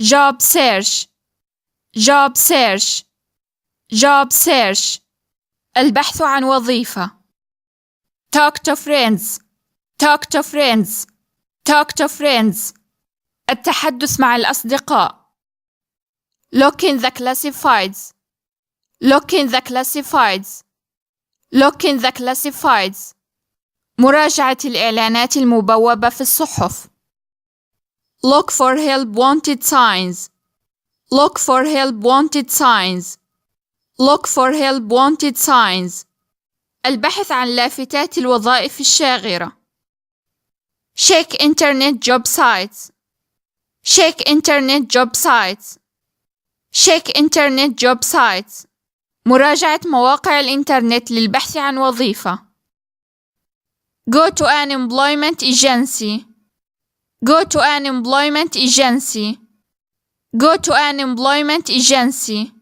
job search, job search, job search. البحث عن وظيفة. talk to friends, talk to friends, talk to friends. التحدث مع الأصدقاء. look in the classifieds, look in the classifieds, look in the classifieds. مراجعة الإعلانات المبوبة في الصحف. look for help wanted signs, look for help wanted signs, look for help wanted signs. البحث عن لافتات الوظائف الشاغرة. check internet job sites, check internet job sites, check internet job sites. مراجعة مواقع الإنترنت للبحث عن وظيفة. go to an employment agency, go to an employment agency, go to an employment agency.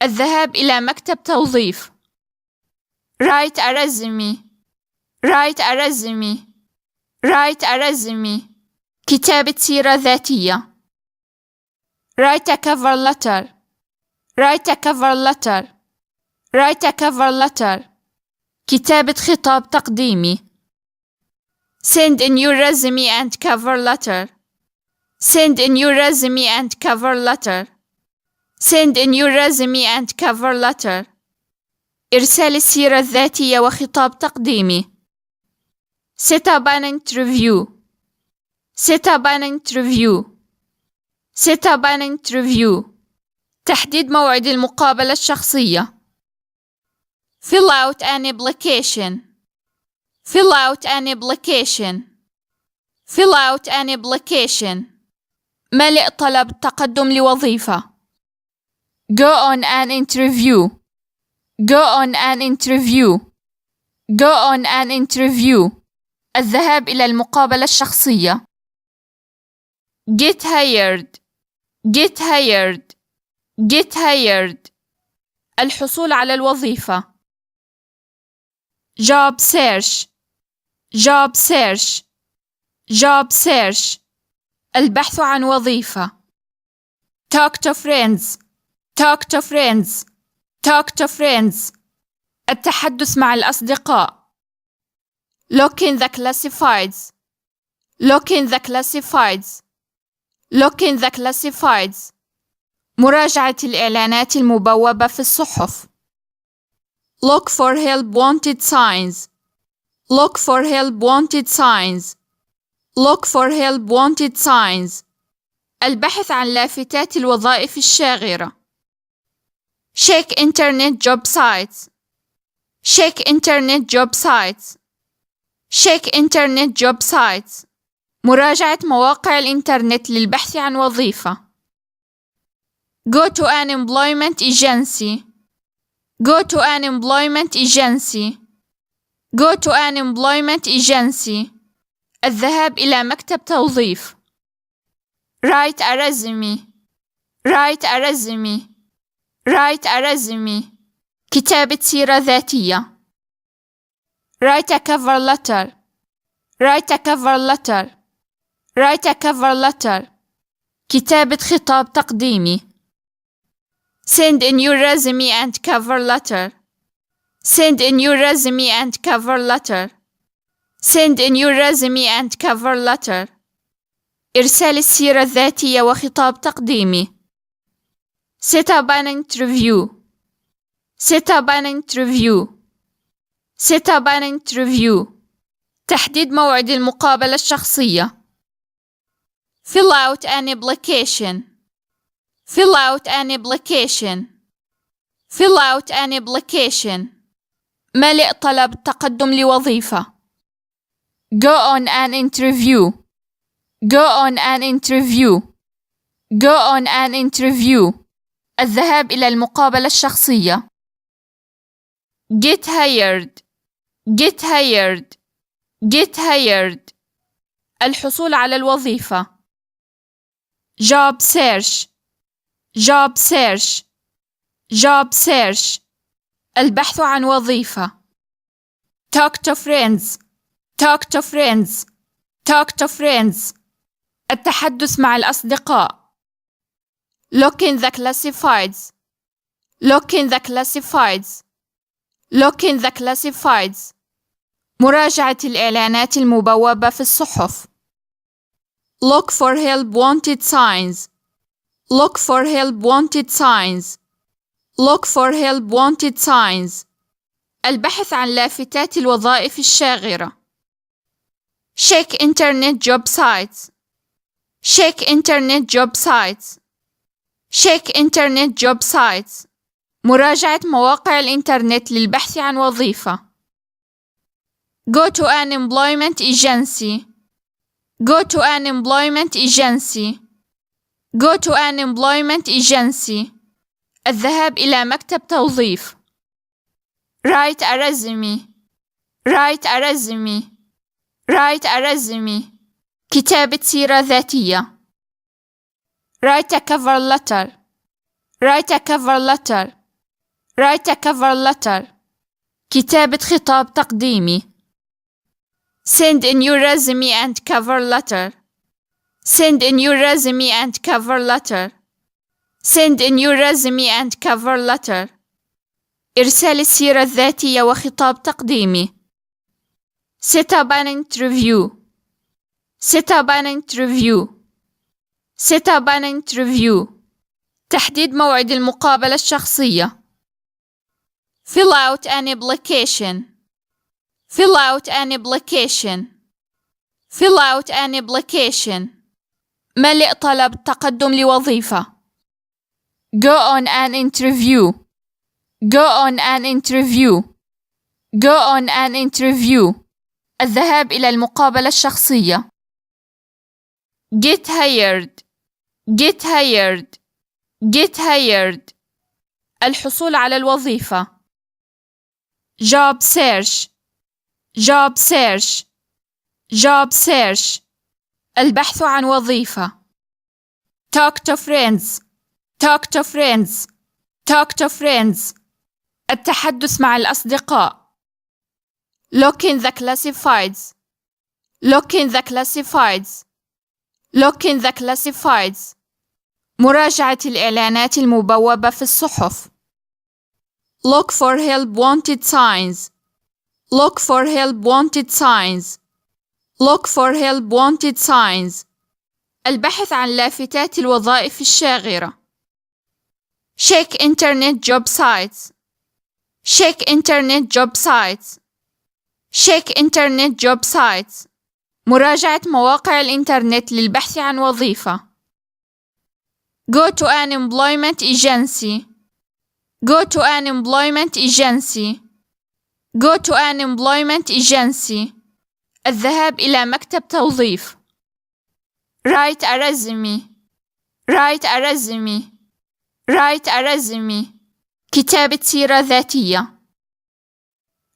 الذهاب إلى مكتب توظيف. write a resume, write a resume, write a resume. كتابة سيرة ذاتية. write a cover letter, write a cover letter, write a cover letter. كتابة خطاب تقديمي. send in your resume and cover letter, send in your resume and cover letter, send in your resume and cover letter. إرسال السيرة الذاتية وخطاب تقديمي. set up an interview, set up an interview, set up an interview. تحديد موعد المقابلة الشخصية. fill out an application, fill out an application, fill out an application. ملء طلب التقدم لوظيفة. go on an interview, go on an interview, go on an interview. الذهاب إلى المقابلة الشخصية. get hired, get hired, get hired. الحصول على الوظيفة. job search, job search, job search. البحث عن وظيفة. talk to friends, talk to friends, talk to friends. التحدث مع الأصدقاء. look in the classifieds, look in the classifieds, look in the classifieds. مراجعة الإعلانات المبوبة في الصحف. look for help wanted signs, look for help wanted signs, look for help wanted signs. البحث عن لافتات الوظائف الشاغرة. check internet job sites, check internet job sites, check internet job sites. مراجعة مواقع الإنترنت للبحث عن وظيفة. go to an employment agency, go to an employment agency, go to an employment agency. الذهاب إلى مكتب توظيف. write a resume, write a resume, write a resume. كتابة سيرة ذاتية. write a cover letter, write a cover letter, write a cover letter. كتابة خطاب تقديمي. send in your resume and cover letter, send in your resume and cover letter, send in your resume and cover letter. إرسال السيرة الذاتية وخطاب تقديمي. set up an interview, set up an interview, set up an interview. تحديد موعد المقابلة الشخصية. fill out an application, fill out an application, fill out an application. ملء طلب التقدم لوظيفة. go on an interview, go on an interview, go on an interview. الذهاب إلى المقابلة الشخصية. get hired, get hired, get hired. الحصول على الوظيفة. job search, job search, job search. البحث عن وظيفة. talk to friends, talk to friends, talk to friends. التحدث مع الأصدقاء. Look in the classifieds. Look in the classifieds. Look in the classifieds. مراجعة الإعلانات المبوبة في الصحف. Look for help wanted signs. Look for help wanted signs. Look for help wanted signs. البحث عن لافتات الوظائف الشاغرة. Check internet job sites. Check internet job sites. Check internet job sites. مراجعة مواقع الإنترنت للبحث عن وظيفة. Go to an employment agency. Go to an employment agency. Go to an employment agency. الذهاب إلى مكتب توظيف. Write a resume. Write a resume. Write a resume. كتابة سيرة ذاتية. Write a cover letter. Write a cover letter. Write a cover letter. كتابة خطاب تقديمي. Send in your resume and cover letter. Send in your resume and cover letter. Send in your resume and cover letter. إرسال السيرة الذاتية وخطاب تقديمي. Set up an interview. Set up an interview. Set up an interview. تحديد موعد المقابلة الشخصية. Fill out an application. Fill out an application. Fill out an application. ملء طلب التقدم لوظيفة. Go on an interview. Go on an interview. Go on an interview. الذهاب إلى المقابلة الشخصية. Get hired. Get hired. Get hired. الحصول على الوظيفة. Job search. Job search. Job search. البحث عن وظيفة. Talk to friends. Talk to friends. Talk to friends. التحدث مع الأصدقاء. Look in the classifieds. Look in the classifieds. Look in the classifieds. مراجعة الإعلانات المبوبة في الصحف. Look for help wanted signs. Look for help wanted signs. Look for help wanted signs. البحث عن لافتات الوظائف الشاغرة. Check internet job sites. Check internet job sites. Check internet job sites. مراجعة مواقع الإنترنت للبحث عن وظيفة. Go to an employment agency. Go to an employment agency. Go to an employment agency. الذهاب إلى مكتب توظيف. Write a resume. Write a resume. Write a resume. كتابة سيرة ذاتية.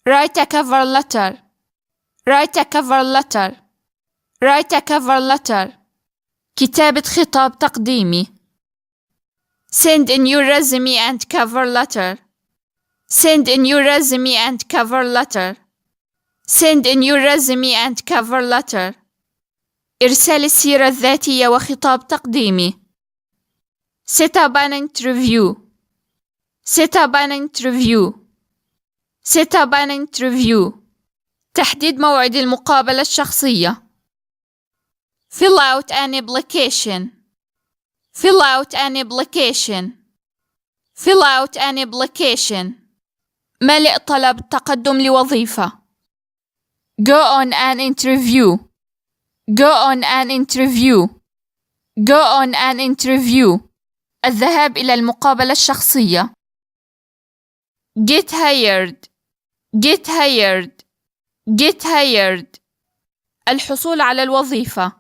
Write a cover letter. Write a cover letter. Write a cover letter. كتابة خطاب تقديمي. Send in your resume and cover letter. Send in your resume and cover letter. Send in your resume and cover letter. إرسال السيرة الذاتية وخطاب تقديمي. Set up an interview. Set up an interview. Set up an interview. تحديد موعد المقابلة الشخصية. Fill out an application. Fill out an application. Fill out an application. ملء طلب التقدم لوظيفة. Go on an interview. Go on an interview. Go on an interview. الذهاب إلى المقابلة الشخصية. Get hired. Get hired. Get hired. الحصول على الوظيفة.